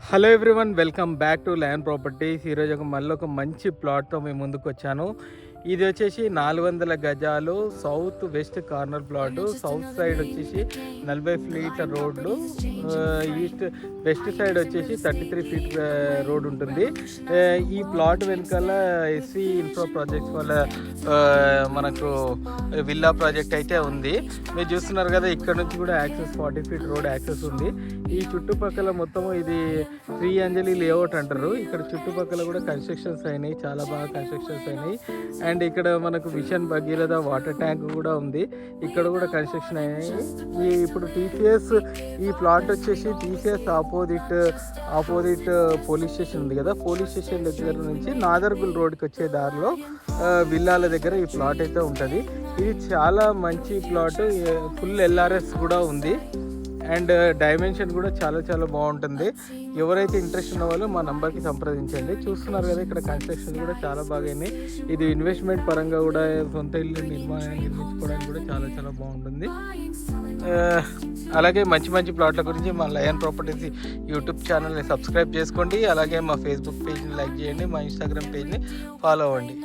Hello everyone, welcome back to lion properties. ఈరోజు మళ్ళీ ఒక మంచి ప్లాట్తో మేము ముందుకు వచ్చాను. ఇది వచ్చేసి 400 గజాలు south west corner plot. South side వచ్చేసి 40 ఫీట్ల రోడ్లు, ఈస్ట్ వెస్ట్ సైడ్ వచ్చేసి 33 ఫీట్ రోడ్ ఉంటుంది. ఈ ప్లాట్ వెనకాల ఎస్వి ఇన్ఫ్రా ప్రాజెక్ట్స్ వల్ల మనకు విల్లా ప్రాజెక్ట్ అయితే ఉంది. మీరు చూస్తున్నారు కదా, ఇక్కడ నుంచి కూడా యాక్సెస్ 40 ఫీట్ రోడ్ యాక్సెస్ ఉంది. ఈ చుట్టుపక్కల మొత్తం ఇది శ్రీ అంజలి లేఅవుట్ అంటారు. ఇక్కడ చుట్టుపక్కల కూడా కన్స్ట్రక్షన్స్ అయినాయి, చాలా బాగా కన్స్ట్రక్షన్స్ అయినాయి. అండ్ ఇక్కడ మనకు మిషన్ భగీరథ వాటర్ ట్యాంక్ కూడా ఉంది, ఇక్కడ కూడా కన్స్ట్రక్షన్ అయినాయి. ఇప్పుడు టీసీఎస్ ఈ ప్లాట్ వచ్చేసి టీసీఎస్ ఆపోజిట్ పోలీస్ స్టేషన్ ఉంది కదా, పోలీస్ స్టేషన్ దగ్గర నుంచి నాదర్గుల్ రోడ్కి వచ్చే దారిలో విల్లాల దగ్గర ఈ ప్లాట్ అయితే ఉంటుంది. ఇది చాలా మంచి ప్లాట్, ఫుల్ ఎల్ఆర్ఎస్ కూడా ఉంది. అండ్ డైమెన్షన్ కూడా చాలా చాలా బాగుంటుంది. ఎవరైతే ఇంట్రెస్ట్ ఉన్న వాళ్ళు మా నంబర్కి సంప్రదించండి. చూస్తున్నారు కదా, ఇక్కడ కన్స్ట్రక్షన్ కూడా చాలా బాగా అయినాయి. ఇది ఇన్వెస్ట్మెంట్ పరంగా కూడా సొంత ఇల్లు నిర్మించుకోవడానికి కూడా చాలా చాలా బాగుంటుంది. అలాగే మంచి మంచి ప్లాట్ల గురించి మా లయన్ ప్రాపర్టీస్ యూట్యూబ్ ఛానల్ని సబ్స్క్రైబ్ చేసుకోండి. అలాగే మా ఫేస్బుక్ పేజ్ని లైక్ చేయండి, మా ఇన్స్టాగ్రామ్ పేజ్ని ఫాలో అవ్వండి.